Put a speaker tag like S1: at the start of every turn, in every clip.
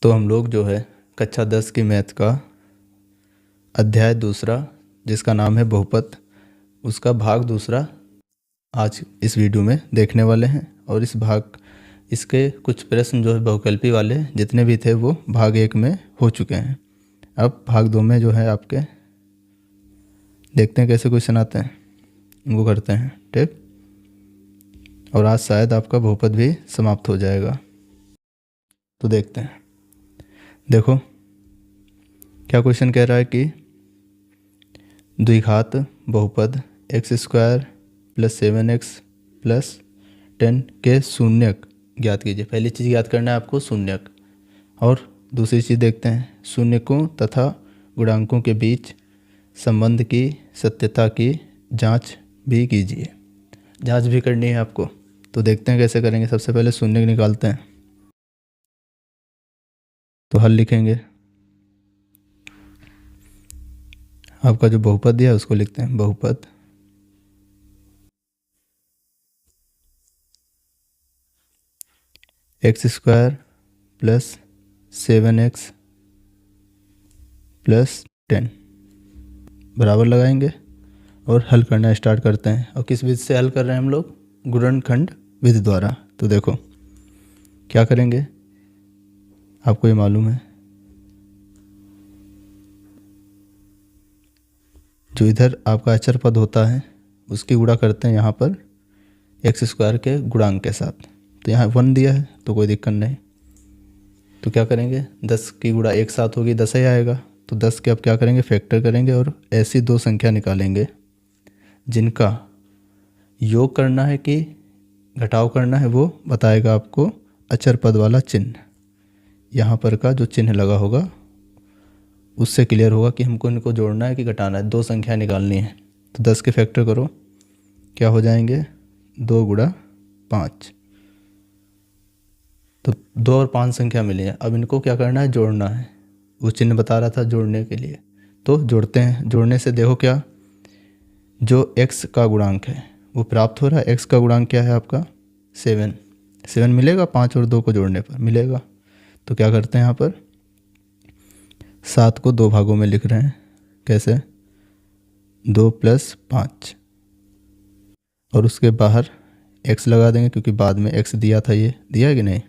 S1: तो हम लोग जो है कक्षा 10 की मैथ का अध्याय दूसरा जिसका नाम है बहुपद, उसका भाग दूसरा आज इस वीडियो में देखने वाले हैं। और इसके कुछ प्रश्न जो है बहुकल्पी वाले जितने भी थे वो भाग 1 में हो चुके हैं। अब भाग 2 में जो है आपके देखते हैं कैसे क्वेश्चन आते हैं, उनको करते हैं ठीक। और आज शायद आपका बहुपद भी समाप्त हो जाएगा। तो देखते हैं, देखो क्या क्वेश्चन कह रहा है कि द्विघात बहुपद x² + 7x + 10 के शून्यक ज्ञात कीजिए। पहली चीज़ ज्ञात करना है आपको शून्यक, और दूसरी चीज़ देखते हैं शून्यकों तथा गुणांकों के बीच संबंध की सत्यता की जांच भी कीजिए। जांच भी करनी है आपको, तो देखते हैं कैसे करेंगे। सबसे पहले शून्यक निकालते हैं, तो हल लिखेंगे। आपका जो बहुपद दिया है उसको लिखते हैं बहुपद x² + 7x + 10 बराबर लगाएंगे और हल करना स्टार्ट करते हैं। और किस विधि से हल कर रहे हैं हम लोग? गुणनखंड विधि द्वारा। तो देखो क्या करेंगे, आपको ये मालूम है, जो इधर आपका अचर पद होता है उसकी गुणा करते हैं यहाँ पर x² के गुणांक के साथ। तो यहाँ 1 दिया है तो कोई दिक्कत नहीं, तो क्या करेंगे 10 की गुणा एक साथ होगी 10 ही आएगा। तो 10 के अब क्या करेंगे फैक्टर करेंगे और ऐसी दो संख्या निकालेंगे जिनका योग करना है कि घटाव करना है वो बताएगा आपको अचर पद वाला चिन्ह। यहाँ पर का जो चिन्ह लगा होगा उससे क्लियर होगा कि हमको इनको जोड़ना है कि घटाना है। दो संख्या निकालनी है, तो 10 के फैक्टर करो, क्या हो जाएंगे 2 × 5। तो 2 और 5 संख्या मिली है। अब इनको क्या करना है जोड़ना है, वो चिन्ह बता रहा था जोड़ने के लिए। तो जोड़ते हैं, जोड़ने से देखो क्या जो x का गुणांक है वो प्राप्त हो रहा है। x का गुणांक क्या है आपका 7 मिलेगा, 5 और 2 को जोड़ने पर मिलेगा। तो क्या करते हैं यहाँ पर 7 को 2 भागों में लिख रहे हैं, कैसे 2 + 5 और उसके बाहर x लगा देंगे क्योंकि बाद में x दिया था, ये दिया है कि नहीं।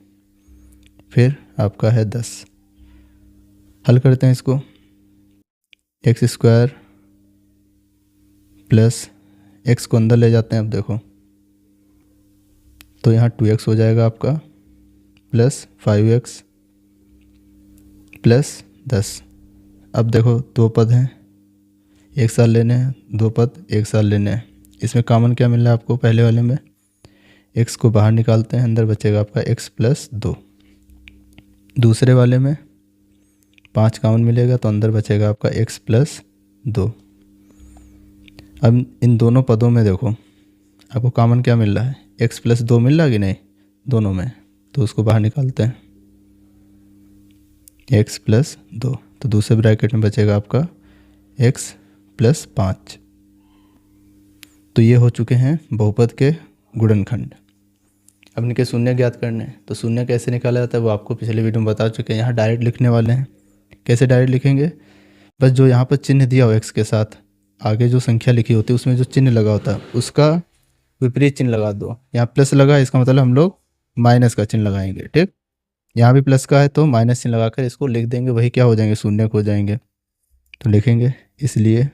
S1: फिर आपका है 10। हल करते हैं इसको, x² + x को अंदर ले जाते हैं। अब देखो तो यहाँ 2x हो जाएगा आपका + 5x + 10। अब देखो दो पद हैं एक साथ लेने हैं, दो पद एक साथ लेने हैं। इसमें कॉमन क्या मिल रहा है आपको? पहले वाले में x को बाहर निकालते हैं, अंदर बचेगा आपका x + 2। दूसरे वाले में 5 कॉमन मिलेगा तो अंदर बचेगा आपका x + 2। अब इन दोनों पदों में देखो आपको कॉमन क्या मिल रहा है? x + 2 मिल रहा है कि नहीं दोनों में, तो उसको बाहर निकालते हैं x + 2। तो दूसरे ब्रैकेट में बचेगा आपका x + 5। तो ये हो चुके हैं बहुपद के गुणनखंड। अब इनके शून्य ज्ञात करने हैं, तो शून्य कैसे निकाला जाता है वो आपको पिछले वीडियो में बता चुके हैं। यहाँ डायरेक्ट लिखने वाले हैं। कैसे डायरेक्ट लिखेंगे? बस जो यहाँ पर चिन्ह दिया हो x के साथ आगे जो संख्या लिखी होती है उसमें जो चिन्ह लगा होता है उसका विपरीत चिन्ह लगा दो। यहाँ प्लस लगा, इसका मतलब हम लोग माइनस का चिन्ह लगाएंगे, ठीक। यहाँ भी प्लस का है तो माइनस चिन्ह लगाकर इसको लिख देंगे, वही क्या हो जाएंगे शून्य हो जाएंगे। तो लिखेंगे इसलिए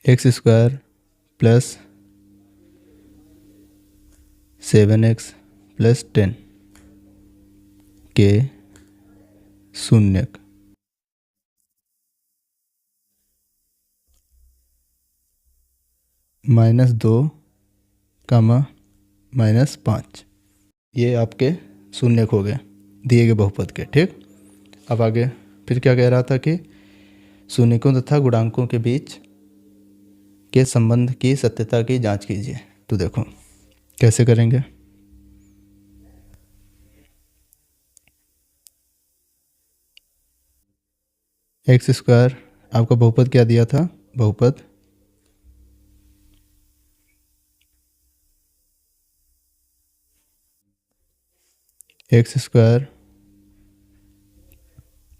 S1: x² + 7x + 10 के शून्यक -2, -5 ये आपके शून्यक हो गए दिए गए बहुपद के, ठीक। अब आगे फिर क्या कह रहा था कि शून्यकों तथा गुणांकों के बीच के संबंध की सत्यता की जांच कीजिए। तो देखो कैसे करेंगे, x² आपका बहुपद क्या दिया था? बहुपद x²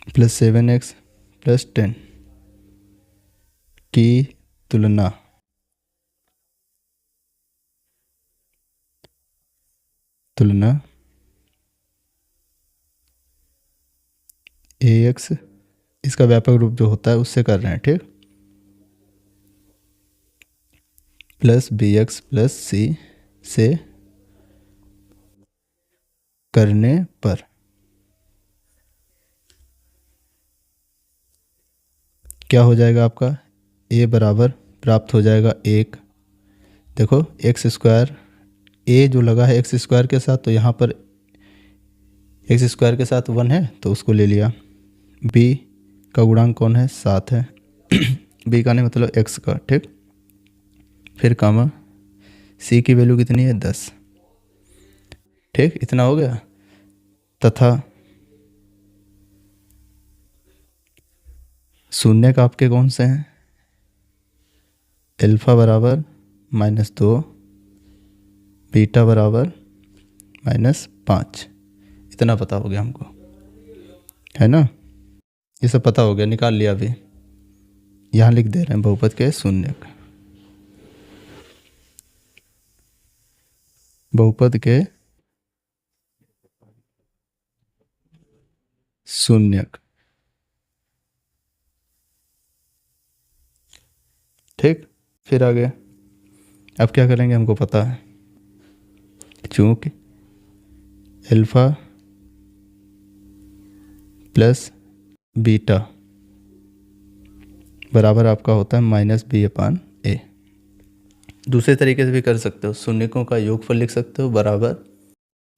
S1: प्लस 7x प्लस 10 की तुलना ax, इसका व्यापक रूप जो होता है उससे कर रहे हैं, ठीक। प्लस bx प्लस c से करने पर क्या हो जाएगा आपका, a बराबर प्राप्त हो जाएगा 1। देखो एक्स स्क्वायर, a जो लगा है एक्स स्क्वायर के साथ, तो यहाँ पर एक्स स्क्वायर के साथ 1 है तो उसको ले लिया। b का गुणांक कौन है, 7 है। b का नहीं मतलब x का, ठीक। फिर कामा c की वैल्यू कितनी है, 10, ठीक। इतना हो गया। तथा शून्य का आपके कौन से हैं, अल्फा बराबर -2, बीटा बराबर -5। इतना पता हो गया हमको, है ना। ये सब पता हो गया, निकाल लिया। अभी यहाँ लिख दे रहे हैं बहुपद के शून्य, बहुपद के शून्यक, ठीक। फिर आगे अब क्या करेंगे, हमको पता है, चूंकि अल्फा प्लस बीटा बराबर आपका होता है -b/a। दूसरे तरीके से भी कर सकते हो, शून्यकों का योगफल लिख सकते हो बराबर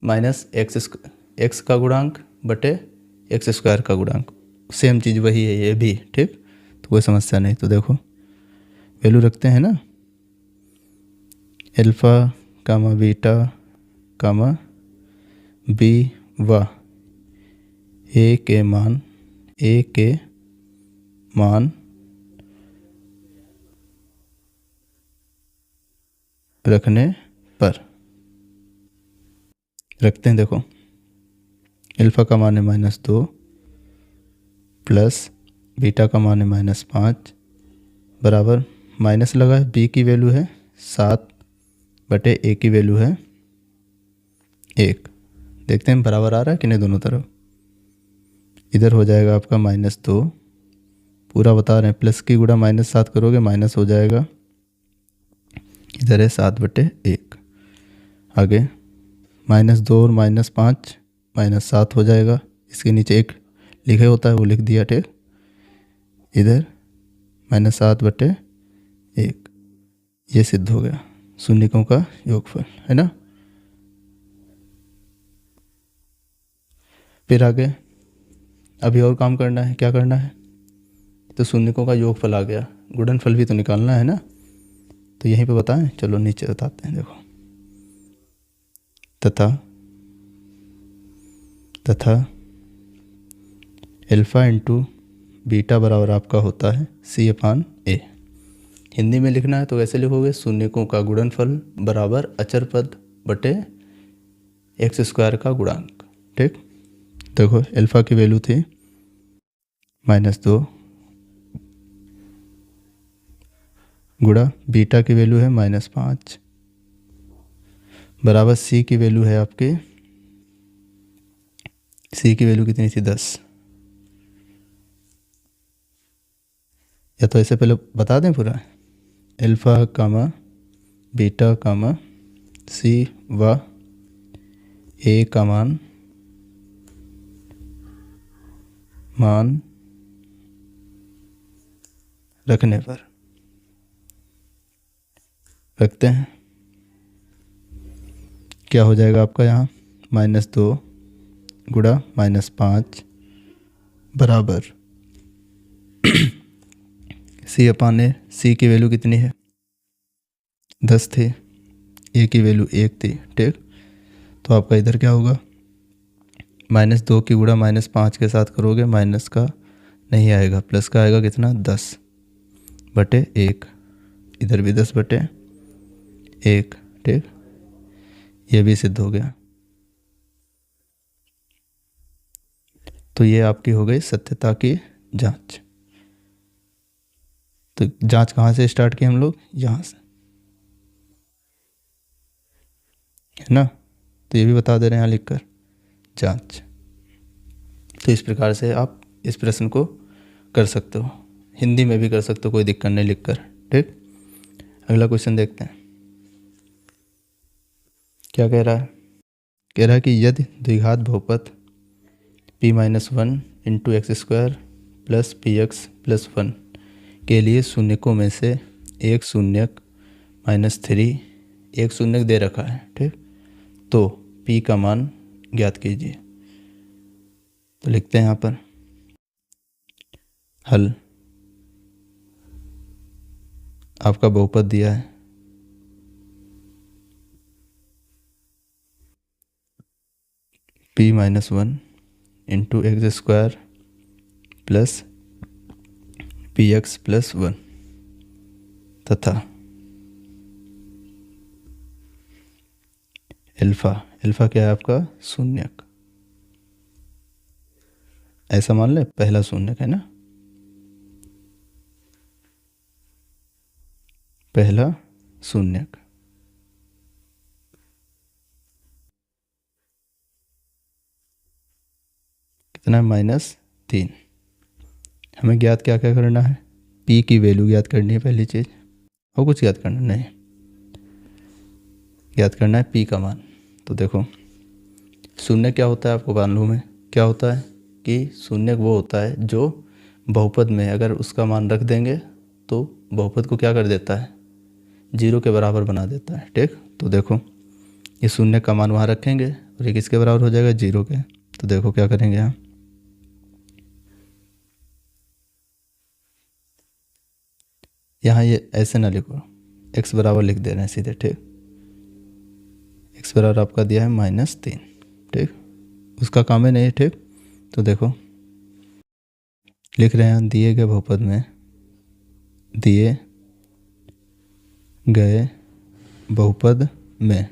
S1: -x का गुणांक बटे एक्स स्क्वायर का गुणांक। सेम चीज़ वही है ये भी, ठीक। तो कोई समस्या नहीं। तो देखो वैल्यू रखते हैं ना, अल्फा कामा बीटा कामा b व a के मान रखने पर रखते हैं। देखो अल्फा का मान है -2 प्लस बीटा का मान है -5 बराबर माइनस लगा है, b की वैल्यू है 7 बटे a की वैल्यू है 1। देखते हैं बराबर आ रहा है कि नहीं दोनों तरफ। इधर हो जाएगा आपका -2, पूरा बता रहे हैं, प्लस की गुणा -7 करोगे माइनस हो जाएगा। इधर है 7/1। आगे -2 और -5 -7 हो जाएगा। इसके नीचे 1 लिखे होता है वो लिख दिया, ठीक। इधर -7/1, ये सिद्ध हो गया शून्यकों का योगफल, है ना। फिर आगे अभी और काम करना है, क्या करना है, तो शून्यकों का योगफल आ गया, गुणनफल भी तो निकालना है ना। तो यहीं पे बताएं, चलो नीचे बताते हैं। देखो तथा अल्फा इंटू बीटा बराबर आपका होता है c/a। हिंदी में लिखना है तो वैसे लिखोगे, शून्यकों का गुणनफल बराबर अचर पद बटे एक्स स्क्वायर का गुणांक, ठीक। देखो अल्फा की वैल्यू थी -2 गुणा बीटा की वैल्यू है -5 बराबर c की वैल्यू है आपकी, c की वैल्यू कितनी थी, 10। या तो ऐसे पहले बता दें पूरा, अल्फा कामा बीटा कामा c व a का मान रखने पर रखते हैं। क्या हो जाएगा आपका यहाँ, -2 गुणा -5 बराबर c/a। c की वैल्यू कितनी है, 10 थी, a की वैल्यू 1 थी, ठीक। तो आपका इधर क्या होगा, -2 की गुणा -5 के साथ करोगे माइनस का नहीं आएगा, प्लस का आएगा, कितना, 10/1। इधर भी 10/1, ठीक। ये भी सिद्ध हो गया। तो ये आपकी हो गई सत्यता की जांच। तो जांच कहाँ से स्टार्ट की हम लोग? यहाँ से, है ना। तो ये भी बता दे रहे हैं यहाँ लिखकर, जांच। तो इस प्रकार से आप इस प्रश्न को कर सकते हो, हिंदी में भी कर सकते हो, कोई दिक्कत नहीं लिखकर। ठीक, अगला क्वेश्चन देखते हैं क्या कह रहा है। कह रहा है कि यदि द्विघात बहुपद p-1 into x square plus P x plus 1 के लिए शून्यकों में से एक शून्यक -3 एक शून्यक दे रखा है। ठीक, तो p का मान ज्ञात कीजिए। तो लिखते हैं यहाँ पर हल। आपका बहुपद दिया है p-1 into x square plus P x plus 1 तथा अल्फ़ा, अल्फ़ा क्या है आपका? शून्यक। ऐसा मान ले, पहला शून्यक है ना, पहला शून्यक। कितना है? -3। हमें ज्ञात क्या क्या करना है? p की वैल्यू ज्ञात करनी है पहली चीज़, और कुछ ज्ञात करना नहीं, ज्ञात करना है p का मान। तो देखो शून्य क्या होता है आपको मालूम है, क्या होता है कि शून्य वो होता है जो बहुपद में अगर उसका मान रख देंगे तो बहुपद को क्या कर देता है? 0 के बराबर बना देता है। ठीक, तो देखो ये शून्य का मान वहाँ रखेंगे और ये किसके बराबर हो जाएगा? 0 के। तो देखो क्या करेंगे यहाँ, यहाँ ये ऐसे ना लिखो, x बराबर लिख दे रहे हैं सीधे। ठीक, x बराबर आपका दिया है -3। ठीक, उसका काम है नहीं। ठीक, तो देखो लिख रहे हैं दिए गए बहुपद में, दिए गए बहुपद में।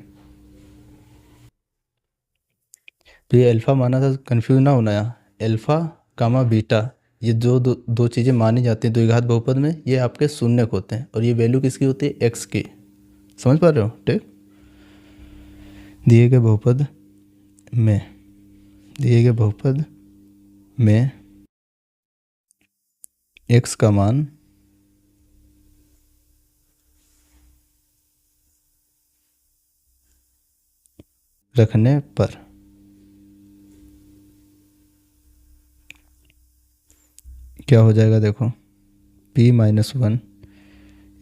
S1: तो ये अल्फ़ा माना था, कंफ्यूज ना होना यहाँ। अल्फ़ा कामा बीटा ये जो दो चीज़ें मानी जाती हैं द्विघात बहुपद में, ये आपके शून्यक होते हैं और ये वैल्यू किसकी होती है? एक्स की। समझ पा रहे हो? ठीक, दिए गए बहुपद में, दिए गए बहुपद में एक्स का मान रखने पर क्या हो जाएगा? देखो p-1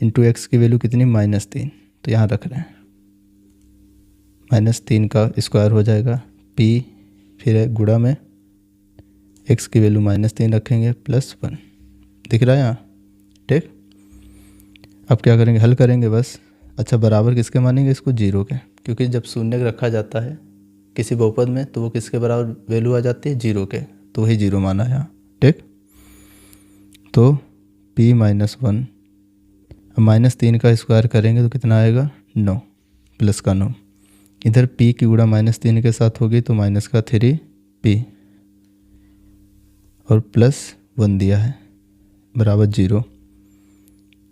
S1: इंटू एक्स की वैल्यू कितनी? -3। तो यहाँ रख रहे हैं, -3 का स्क्वायर हो जाएगा, p फिर है गुणा में x की वैल्यू -3 रखेंगे प्लस 1। दिख रहा है यहाँ? ठीक, अब क्या करेंगे? हल करेंगे बस। अच्छा, बराबर किसके मानेंगे इसको? 0 के, क्योंकि जब शून्य रखा जाता है किसी बहुपद में तो वो किसके बराबर वैल्यू आ जाती है? 0 के। तो वही 0 माना है यहाँ। ठीक, तो p-1 -3 का स्क्वायर करेंगे तो कितना आएगा? 9 प्लस का 9। इधर p की गुणा -3 के साथ होगी तो माइनस का 3p और प्लस 1 दिया है बराबर 0।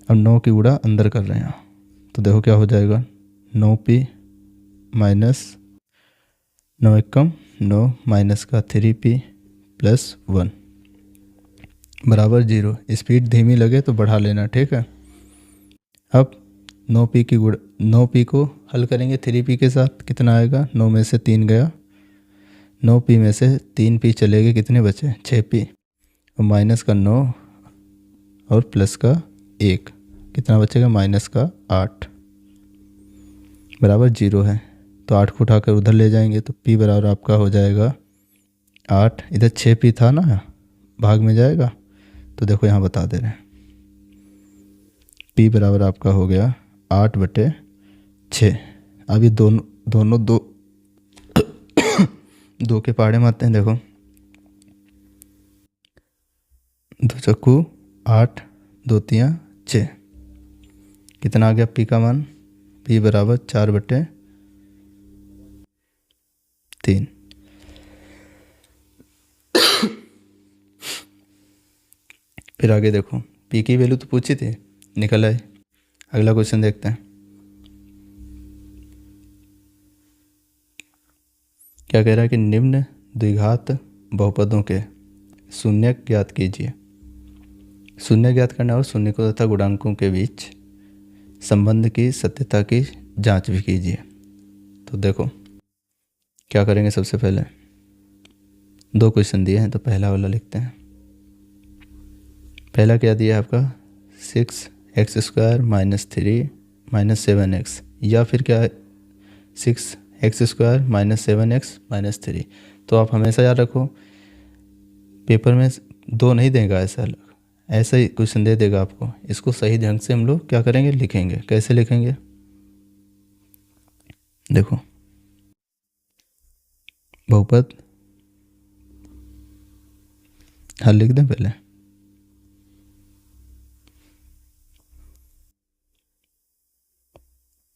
S1: अब 9 की गुणा अंदर कर रहे हैं, तो देखो क्या हो जाएगा? 9p माइनस 9 एकम 9 माइनस का 3p प्लस 1 बराबर 0। स्पीड धीमी लगे तो बढ़ा लेना। ठीक है, अब 9p की गुणा 9p को हल करेंगे 3p के साथ, कितना आएगा? 9 में से 3 गया, 9p में से 3p चले गए, कितने बचे? 6p और माइनस का 9 और प्लस का 1, कितना बचेगा? माइनस का 8 बराबर 0 है। तो 8 को उठाकर उधर ले जाएंगे तो p बराबर आपका हो जाएगा 8। इधर 6p था ना, भाग में जाएगा। तो देखो यहाँ बता दे रहे हैं p बराबर आपका हो गया 8/6। अब ये दोनों दो के पहाड़े में आते हैं। देखो 2 चक्कू 8, 2 तियाँ 6, कितना आ गया p का मान? p बराबर 4/3। फिर आगे देखो, पी की वैल्यू तो पूछी थी, निकल आए। अगला क्वेश्चन देखते हैं। क्या कह रहा है कि निम्न द्विघात बहुपदों के शून्य ज्ञात कीजिए। शून्य ज्ञात करना और शून्यकों तथा गुणांकों के बीच संबंध की सत्यता की जांच भी कीजिए। तो देखो क्या करेंगे, सबसे पहले दो क्वेश्चन दिए हैं, तो पहला वाला लिखते हैं। पहला क्या दिया है आपका, 6x² - 3 - 7x, या फिर क्या है 6x² - 7x - 3। तो आप हमेशा याद रखो, पेपर में दो नहीं देगा, ऐसा ही क्वेश्चन दे देगा आपको। इसको सही ढंग से हम लोग क्या करेंगे, लिखेंगे। कैसे लिखेंगे, देखो बहुपद हल लिख दें पहले।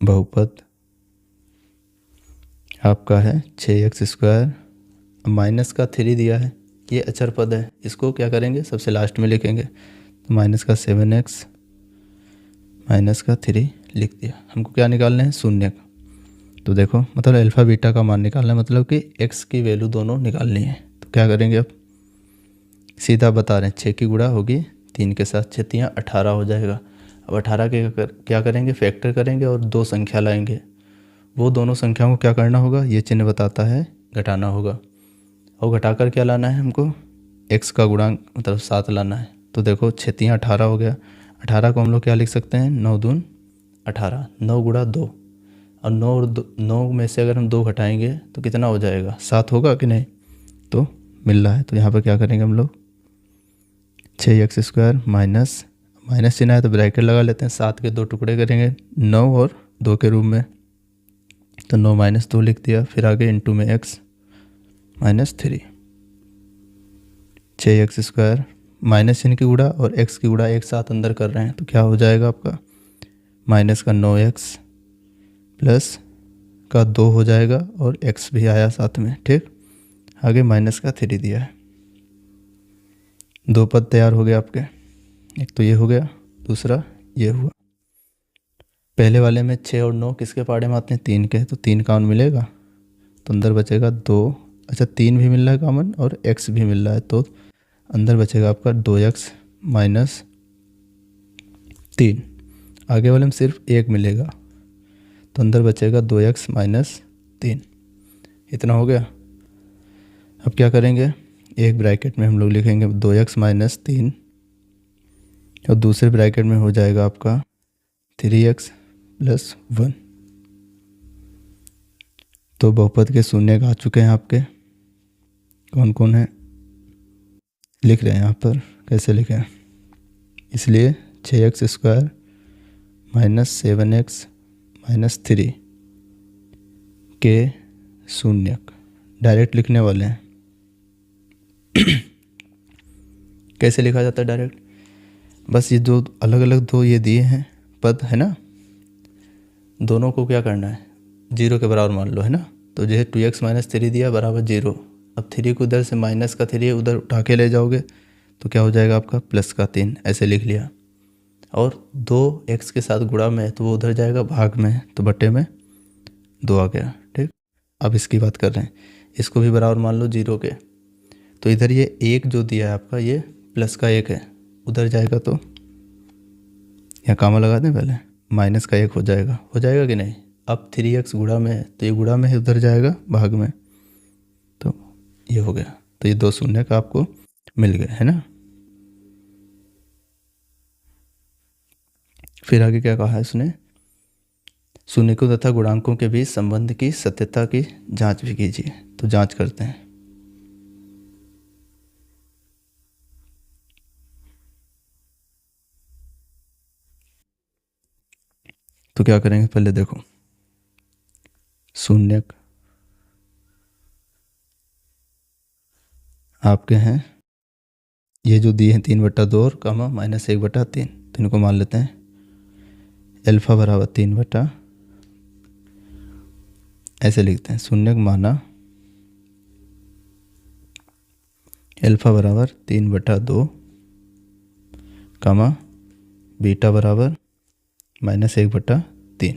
S1: बहुपद आपका है 6x² माइनस का 3 दिया है, ये अचर पद है, इसको क्या करेंगे, सबसे लास्ट में लिखेंगे। तो -7x -3 लिख दिया। हमको क्या निकालना है, शून्य का। तो देखो मतलब अल्फ़ा बीटा का मान निकालना है, मतलब कि x की वैल्यू दोनों निकालनी है। तो क्या करेंगे, अब सीधा बता रहे हैं, 6 की गुणा होगी 3 के साथ, 6 तियाँ 18 हो जाएगा। अब 18 के क्या करेंगे, फैक्टर करेंगे और दो संख्या लाएंगे। वो दोनों संख्याओं को क्या करना होगा, ये चिन्ह बताता है घटाना होगा। और घटाकर क्या लाना है हमको, x का गुणांक मतलब 7 लाना है। तो देखो 6 तियाँ 18 हो गया। 18 को हम लोग क्या लिख सकते हैं, 9 दून 18, 9 गुणा 2। और 9 में से अगर हम 2 घटाएंगे तो कितना हो जाएगा, 7 होगा कि नहीं। तो मिल रहा है, तो यहाँ पर क्या करेंगे हम लोग, 6x² माइनस चिन्ह है तो ब्रैकेट लगा लेते हैं, 7 के 2 टुकड़े करेंगे, 9 और 2 के रूप में। तो 9 - 2 लिख दिया। फिर आगे इंटू में x -3, 6x² माइनस चिन्ह की गुणा और x की गुणा एक साथ अंदर कर रहे हैं, तो क्या हो जाएगा आपका, माइनस का 9x प्लस का 2 हो जाएगा और x भी आया साथ में। ठीक, आगे -3 दिया है। दो पद तैयार हो गए आपके, एक तो ये हो गया, दूसरा ये हुआ। पहले वाले में 6 और 9 किसके पाड़े में आते हैं, 3 के, तो 3 कॉमन मिलेगा, तो अंदर बचेगा 2। अच्छा 3 भी मिल रहा है कॉमन और x भी मिल रहा है, तो अंदर बचेगा आपका 2x - 3। आगे वाले में सिर्फ 1 मिलेगा, तो अंदर बचेगा 2x - 3। इतना हो गया। अब क्या करेंगे, एक ब्रैकेट में हम लोग लिखेंगे 2x - 3 और दूसरे ब्रैकेट में हो जाएगा आपका 3x + 1। तो बहुपद के शून्य आ चुके हैं आपके, कौन कौन है लिख रहे हैं यहाँ पर, कैसे लिखें, इसलिए 6x² - 7x - 3 के शून्यक डायरेक्ट लिखने वाले हैं। कैसे लिखा जाता है डायरेक्ट, बस ये दो अलग अलग दो ये दिए हैं पद है ना, दोनों को क्या करना है, 0 के बराबर मान लो, है ना। तो जैसे 2x - 3 दिया बराबर 0। अब 3 को उधर से माइनस का 3 उधर उठा के ले जाओगे तो क्या हो जाएगा आपका, +3, ऐसे लिख लिया। और 2x के साथ गुणा में है तो वो उधर जाएगा भाग में, तो बट्टे में 2 आ गया। ठीक, अब इसकी बात कर रहे हैं, इसको भी बराबर मान लो 0 के। तो इधर ये 1 जो दिया है आपका, ये +1 है, उधर जाएगा तो यहाँ कामा लगा दें पहले, -1 हो जाएगा कि नहीं। अब 3x गुणा में है तो ये गुणा में है, उधर जाएगा भाग में, तो ये हो गया। तो ये दो शून्य का आपको मिल गए, है ना। फिर आगे क्या कहा है इसने, शून्यकों तथा गुणांकों के बीच संबंध की सत्यता की जांच भी कीजिए। तो जांच करते हैं। तो क्या करेंगे, पहले देखो शून्यक आपके हैं, ये जो दिए हैं 3/2 और कामा -1/3, तो इनको मान लेते हैं अल्फा बराबर 3 ऐसे लिखते हैं, शून्यक माना अल्फा बराबर 3/2 कामा बीटा बराबर -1/3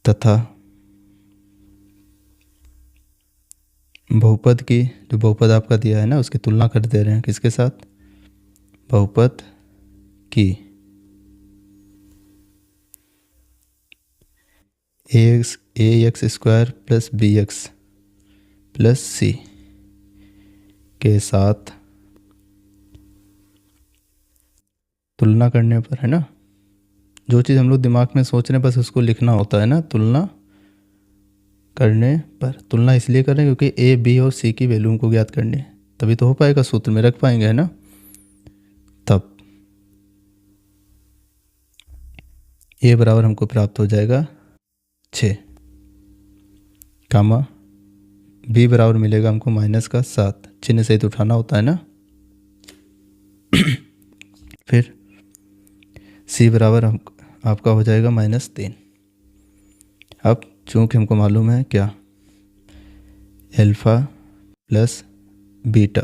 S1: तथा बहुपद की, जो बहुपद आपका दिया है ना, उसकी तुलना कर दे रहे हैं किसके साथ, बहुपद की ax² + bx + c के साथ तुलना करने पर, है ना, जो चीज़ हम लोग दिमाग में सोच रहे हैं बस उसको लिखना होता है ना, तुलना करने पर। तुलना इसलिए कर रहे हैं क्योंकि ए बी और सी की वैल्यू हमको ज्ञात करनी है, तभी तो हो पाएगा, सूत्र में रख पाएंगे, है ना। तब ए बराबर हमको प्राप्त हो जाएगा 6, कामा बी बराबर मिलेगा हमको -7, चिन्ह सहित उठाना होता है ना। फिर सी बराबर हम आपका हो जाएगा -3। अब चूँकि हमको मालूम है क्या, अल्फ़ा + बीटा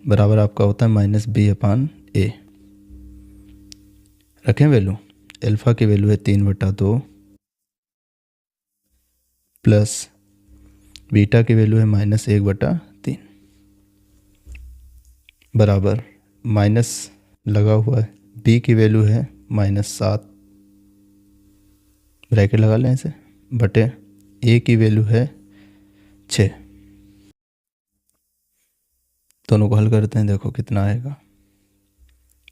S1: बराबर आपका होता है -b/a। रखें वैल्यू, अल्फ़ा की वैल्यू है 3/2 प्लस बीटा की वैल्यू है -1/3 बराबर माइनस लगा हुआ है, बी की वैल्यू है -7, ब्रैकेट लगा लें इसे, बटे ए की वैल्यू है 6। दोनों को हल करते हैं, देखो कितना आएगा।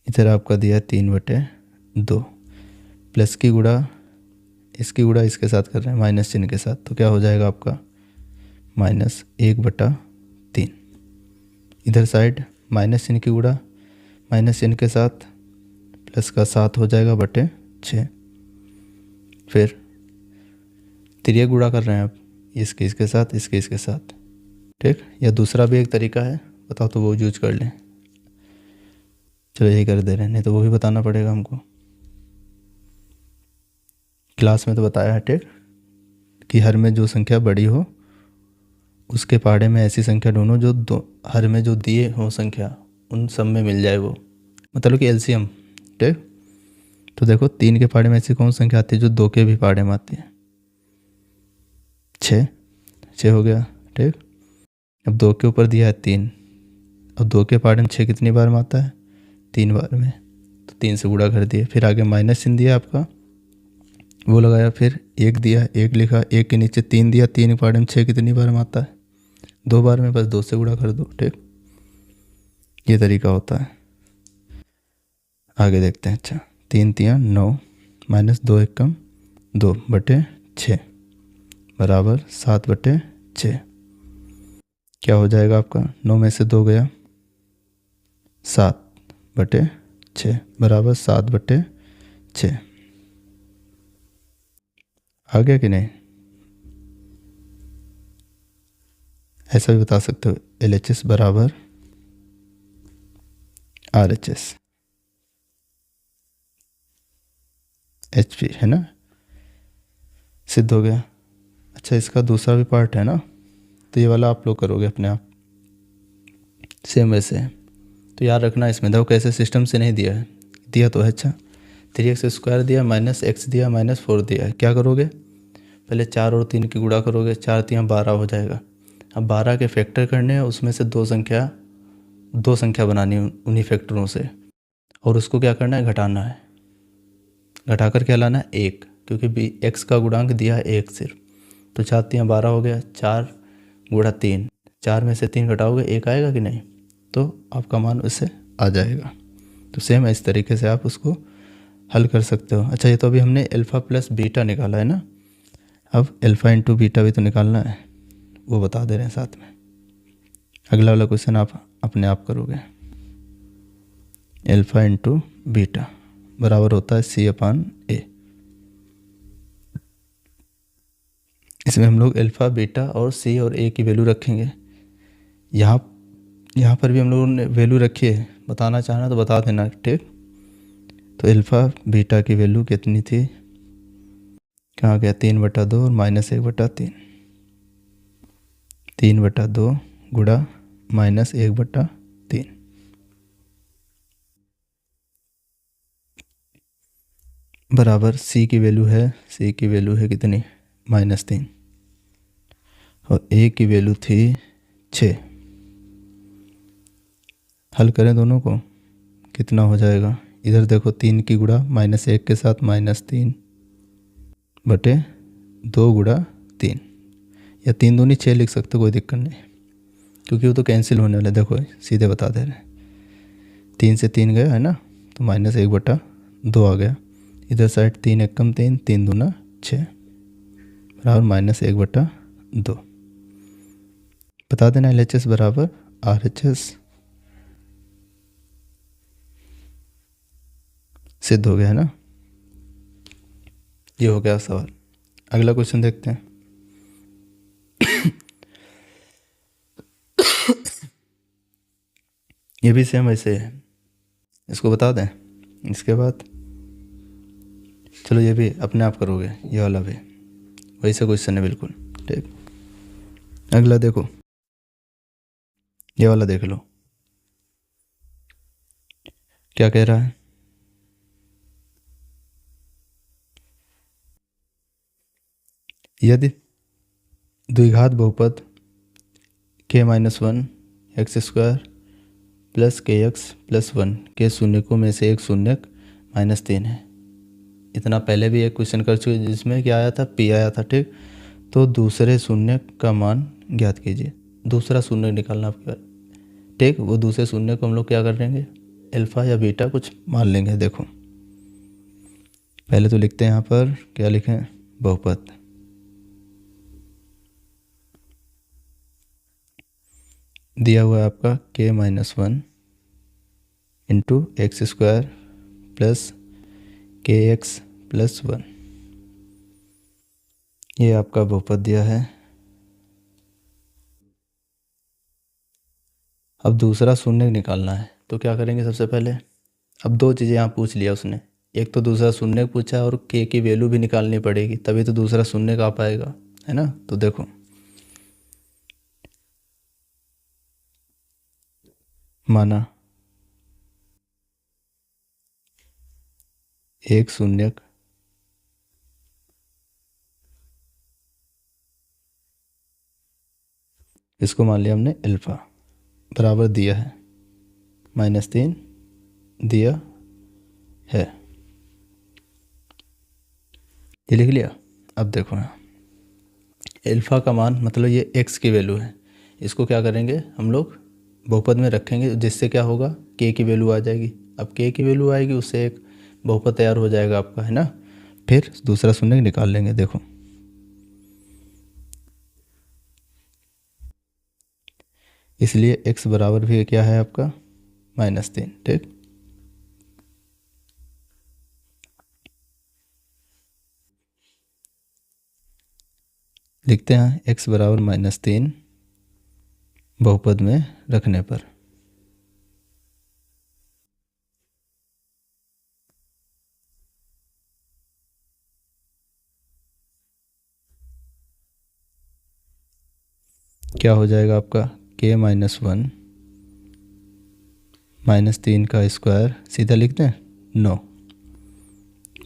S1: इधर आपका दिया है 3/2, प्लस की गुणा इसकी गुणा इसके साथ कर रहे हैं माइनस चिन्ह के साथ, तो क्या हो जाएगा आपका -1/3। इधर साइड माइनस चिन्ह की गुणा माइनस चिन्ह के साथ, प्लस का 7 हो जाएगा बटे 6। फिर तिर्यक गुणा कर रहे हैं आप, इसके इसके साथ, इसके इसके साथ, ठीक। या दूसरा भी एक तरीका है, बताओ तो वो यूज कर लें। चलो यही कर दे रहे हैं, नहीं तो वो भी बताना पड़ेगा हमको। क्लास में तो बताया है, ठीक, कि हर में जो संख्या बड़ी हो उसके पहाड़े में ऐसी संख्या ढूंढो जो हर में जो दिए हो संख्या उन सब में मिल जाए, वो मतलब कि एलसीएम, ठीक। तो देखो 3 के पहाड़े में ऐसी कौन संख्या आती है जो 2 के भी पहाड़े में आती है, 6 हो गया, ठीक। अब 2 के ऊपर दिया है 3, अब 2 के पहाड़े में 6 कितनी बार में आता है, 3 बार में, तो 3 से गुणा कर दिए। फिर आगे माइनस चिन्ह दिया आपका, वो लगाया, फिर 1 दिया, 1 लिखा, 1 के नीचे 3 दिया, 3 के पहाड़े में 6 कितनी बार में आता है, 2 बार में, बस 2 से गुणा कर दो, ठीक। ये तरीका होता है। आगे देखते हैं। अच्छा, 3 × 9 -2 × 2 बटे 6 बराबर 7/6। क्या हो जाएगा आपका, 9 में से 2 गया, 7/6 बराबर 7/6। आ गया कि नहीं? ऐसा भी बता सकते हो, LHS बराबर RHS HP, है ना, सिद्ध हो गया। अच्छा, इसका दूसरा भी पार्ट है ना, तो ये वाला आप लोग करोगे अपने आप सेम वैसे। तो याद रखना, इसमें देखो कैसे सिस्टम से नहीं दिया है, दिया तो है। अच्छा, 3x² दिया, -x दिया, -4 दिया है। क्या करोगे, पहले 4 और 3 की गुणा करोगे, 4 × 3 12 हो जाएगा। अब 12 के फैक्टर करने हैं, उसमें से दो संख्या बनानी है उन्हीं फैक्टरों से, और उसको क्या करना है, घटाना है। घटाकर क्या लाना है, 1, क्योंकि x का गुणांक दिया है 1 सिर्फ। तो 4 × 3 12 हो गया, 4 × 3, 4 में से 3 घटाओगे 1 आएगा कि नहीं, तो आपका मान उससे आ जाएगा। तो सेम इस तरीके से आप उसको हल कर सकते हो। अच्छा, ये तो अभी हमने अल्फ़ा + बीटा निकाला है ना, अब अल्फ़ा × बीटा भी तो निकालना है, वो बता दे रहे हैं साथ में। अगला वाला क्वेश्चन आप अपने आप करोगे। अल्फ़ा × बीटा बराबर होता है C/A। इसमें हम लोग अल्फ़ा, बीटा और C और A की वैल्यू रखेंगे। यहाँ पर भी हम लोगों ने वैल्यू रखी है, बताना चाहना तो बता देना, ठीक। तो अल्फ़ा बीटा की वैल्यू कितनी थी, कहाँ गया, 3/2 और -1/3, 3/2 गुणा -1/3। बराबर सी की वैल्यू है कितनी, -3, और ए की वैल्यू थी 6। हल करें दोनों को, कितना हो जाएगा, इधर देखो 3 की गुणा -1 के साथ -3 बटे 2 गुणा 3, या 3 दूनी 6 लिख सकते हो, कोई दिक्कत नहीं, क्योंकि वो तो कैंसिल होने वाला है। देखो सीधे बता दे रहे, 3 से 3 गया है ना, तो -1/2 आ गया। इधर साइड 3 एक कम 3, 3 दूना 6 बराबर -1/2। बता देना LHS बराबर RHS। सिद्ध हो गया है ना, ये हो गया सवाल। अगला क्वेश्चन देखते हैं। ये भी सेम ऐसे है, इसको बता दें। इसके बाद चलो ये भी अपने आप करोगे, ये वाला भी वैसे क्वेश्चन है बिल्कुल, ठीक। अगला देखो, ये वाला देख लो क्या कह रहा है। यदि द्विघात बहुपद k-1 x² + kx + 1 के शून्यकों में से एक शून्यक -3 है। इतना पहले भी एक क्वेश्चन कर चुके जिसमें क्या आया था, p आया था, ठीक। तो दूसरे शून्यक का मान ज्ञात कीजिए। दूसरा शून्य निकालना आपका, ठीक। वो दूसरे शून्य को हम लोग क्या कर लेंगे, अल्फा या बीटा कुछ मान लेंगे। देखो पहले तो लिखते हैं यहाँ पर, क्या लिखें, बहुपद। दिया हुआ है आपका k-1 इंटू x² + kx + 1, ये आपका बहुपद दिया है। अब दूसरा शून्य निकालना है, तो क्या करेंगे सबसे पहले। अब दो चीज़ें यहाँ पूछ लिया उसने, एक तो दूसरा शून्य पूछा और k की वैल्यू भी निकालनी पड़ेगी, तभी तो दूसरा शून्य आ पाएगा, है ना। तो देखो माना एक शून्यक इसको मान लिया हमने अल्फा, बराबर दिया है -3 दिया है, ये लिख लिया। अब देखो यहाँ अल्फा का मान मतलब ये x की वैल्यू है, इसको क्या करेंगे हम लोग बहुपद में रखेंगे, जिससे क्या होगा, k की वैल्यू आ जाएगी। अब k की वैल्यू आएगी, उससे एक बहुपद तैयार हो जाएगा आपका, है ना। फिर दूसरा शून्य निकाल लेंगे। देखो इसलिए x बराबर भी क्या है आपका -3, ठीक। लिखते हैं x बराबर -3 बहुपद में रखने पर। क्या हो जाएगा आपका k-1 -3 का स्क्वायर, सीधा लिखते हैं 9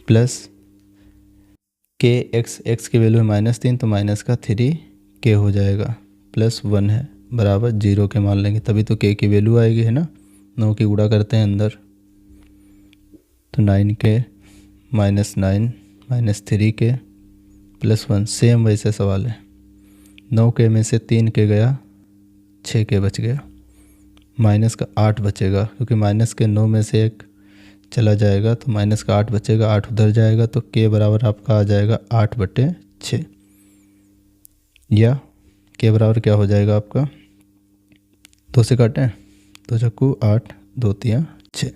S1: प्लस x की वैल्यू है -3, तो माइनस का 3k हो जाएगा, +1 है बराबर 0 के मान लेंगे, तभी तो k की वैल्यू आएगी, है ना। 9 की गुणा करते हैं अंदर, तो 9k -9 -3k +1, सेम वैसे सवाल है। 9k में से 3k गया, 6k बच गया, माइनस का 8 बचेगा, क्योंकि माइनस के 9 में से एक चला जाएगा, तो माइनस का 8 बचेगा, 8 उधर जाएगा, तो k बराबर आपका आ जाएगा 8/6, या k बराबर क्या हो जाएगा आपका, 2 से काटें तो चक्कू 8 2 3 6,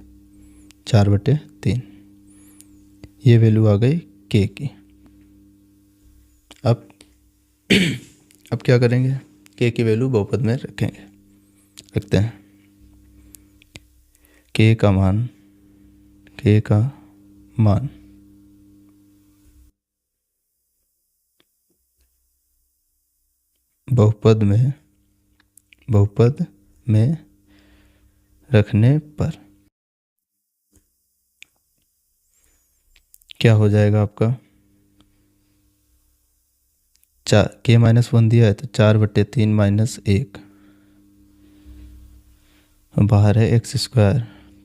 S1: 4/3, ये वैल्यू आ गई k की। अब अब क्या करेंगे, k की वैल्यू बहुपद में रखेंगे, रखते हैं। k का मान बहुपद में रखने पर क्या हो जाएगा आपका, k-1 दिया है तो 4/3 माइनस 1, बाहर है x²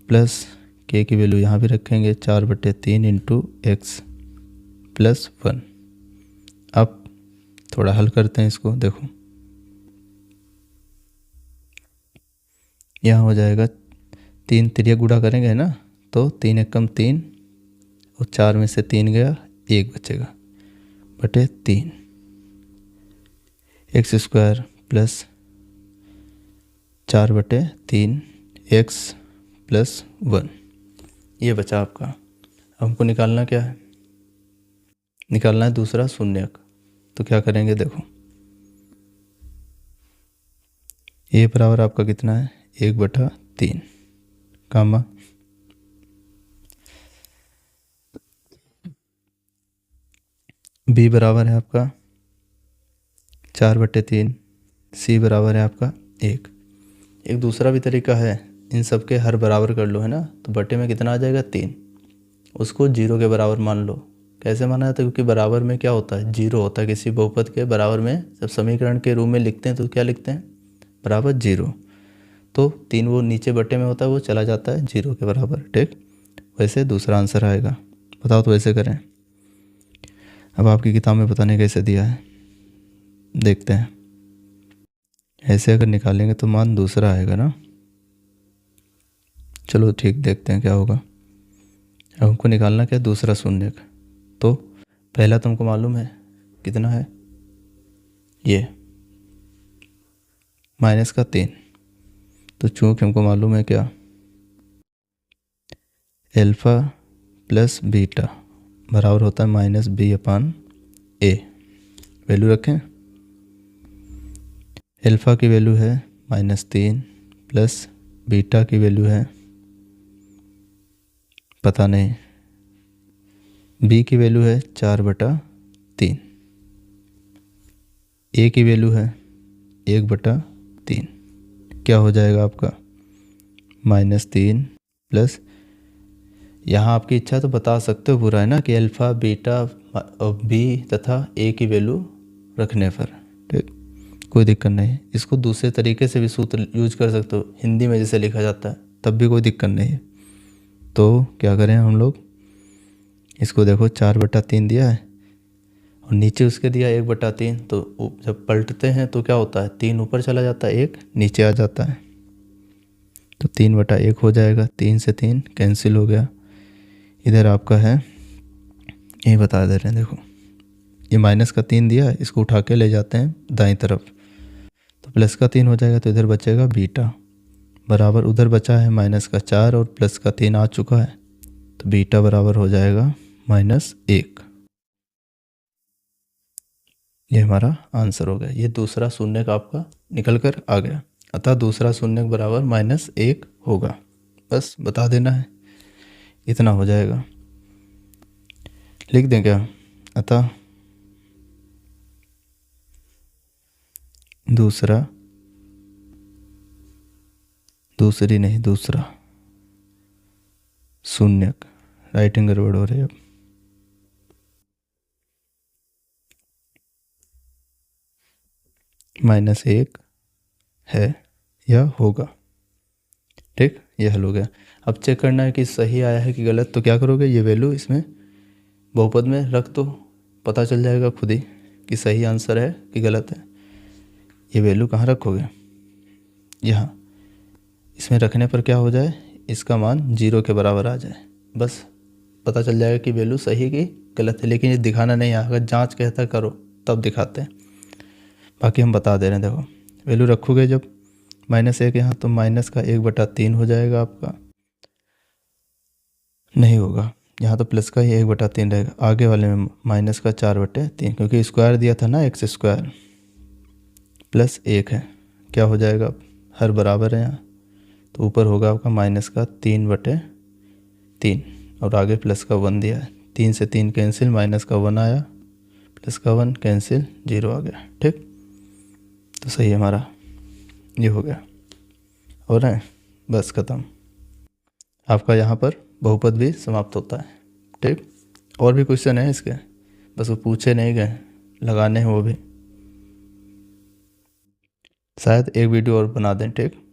S1: प्लस k की वैल्यू यहाँ भी रखेंगे 4/3 इंटू एक्स प्लस 1। अब थोड़ा हल करते हैं इसको, देखो यहाँ हो जाएगा 3 तिर्यक गुणा करेंगे है ना, तो 3 एकम 3 और 4 में से 3 गया, 1 बचेगा बटे 3 x² प्लस 4/3 x प्लस 1, ये बचा आपका। अब हमको निकालना क्या है, निकालना है दूसरा शून्यक। तो क्या करेंगे, देखो a बराबर आपका कितना है, 1/3 कामा b बराबर है आपका 4/3, c बराबर है आपका 1। एक दूसरा भी तरीका है, इन सब के हर बराबर कर लो है ना, तो बटे में कितना आ जाएगा 3, उसको 0 के बराबर मान लो। कैसे माना जाता है, क्योंकि बराबर में क्या होता है, 0 होता है किसी बहुपद के बराबर में। जब समीकरण के रूप में लिखते हैं तो क्या लिखते हैं, बराबर 0। तो 3 वो नीचे बटे में होता है, वो चला जाता है 0 के बराबर, ठीक। वैसे दूसरा आंसर आएगा। बताओ तो वैसे करें। अब आपकी किताब में पता नहीं कैसे दिया है, देखते हैं। ऐसे अगर निकालेंगे तो मान दूसरा आएगा ना, चलो ठीक, देखते हैं क्या होगा। अब हमको निकालना क्या, दूसरा शून्यक। तो पहला तुमको मालूम है कितना है, ये -3। तो चूँकि हमको मालूम है क्या, एल्फ़ा प्लस बीटा बराबर होता है -b/a। वैल्यू रखें, एल्फ़ा की वैल्यू है -3 प्लस बीटा की वैल्यू है पता नहीं, b की वैल्यू है 4/3, a की वैल्यू है 1/3। क्या हो जाएगा आपका, -3 प्लस, यहाँ आपकी इच्छा तो बता सकते हो पूरा है ना, कि अल्फ़ा बीटा और b तथा a की वैल्यू रखने पर, ठीक, कोई दिक्कत नहीं। इसको दूसरे तरीके से भी सूत्र यूज कर सकते हो, हिंदी में जैसे लिखा जाता है, तब भी कोई दिक्कत नहीं है। तो क्या करें हम लोग, इसको देखो 4/3 दिया है और नीचे उसके दिया 1/3, तो जब पलटते हैं तो क्या होता है, 3 ऊपर चला जाता है, 1 नीचे आ जाता है, तो 3/1 हो जाएगा। 3 से 3 कैंसिल हो गया। इधर आपका है, ये बता दे रहे हैं, देखो ये -3 दिया है, इसको उठा के ले जाते हैं दाईं तरफ, तो +3 हो जाएगा। तो इधर बचेगा बीटा बराबर, उधर बचा है -4 और +3 आ चुका है, तो बीटा बराबर हो जाएगा -1। ये हमारा आंसर हो गया। ये दूसरा शून्यक आपका निकल कर आ गया। अतः दूसरा शून्यक बराबर -1 होगा। बस बता देना है, इतना हो जाएगा। लिख दें क्या, अतः दूसरा शून्यक, राइटिंग गड़बड़ हो रही है अब, -1 है या होगा, ठीक। ये हल हो गया। अब चेक करना है कि सही आया है कि गलत। तो क्या करोगे, ये वैल्यू इसमें बहुपद में रख दो, पता चल जाएगा खुद ही कि सही आंसर है कि गलत है। ये वैल्यू कहाँ रखोगे, यहाँ। इसमें रखने पर क्या हो जाए, इसका मान 0 के बराबर आ जाए, बस पता चल जाएगा कि वैल्यू सही कि गलत है। लेकिन ये दिखाना नहीं है, अगर जांच कहता करो तब दिखाते हैं, बाकी हम बता दे रहे हैं। देखो वैल्यू रखोगे जब -1 यहाँ, तो -1/3 हो जाएगा आपका, नहीं होगा यहाँ, तो प्लस का ही 1/3 रहेगा। आगे वाले में -4/3, क्योंकि स्क्वायर दिया था ना, x² +1 है, क्या हो जाएगा, हर बराबर है यहाँ, तो ऊपर होगा आपका -3/3 और आगे +1 दिया है। 3 से 3 कैंसिल, -1 आया, +1 कैंसिल, 0 आ गया, ठीक। तो सही है हमारा, ये हो गया। हो रहा है, बस ख़त्म। आपका यहाँ पर बहुपद भी समाप्त होता है, ठीक। और भी क्वेश्चन है इसके, बस वो पूछे नहीं गए, लगाने हैं वो भी। शायद एक वीडियो और बना दें, ठीक।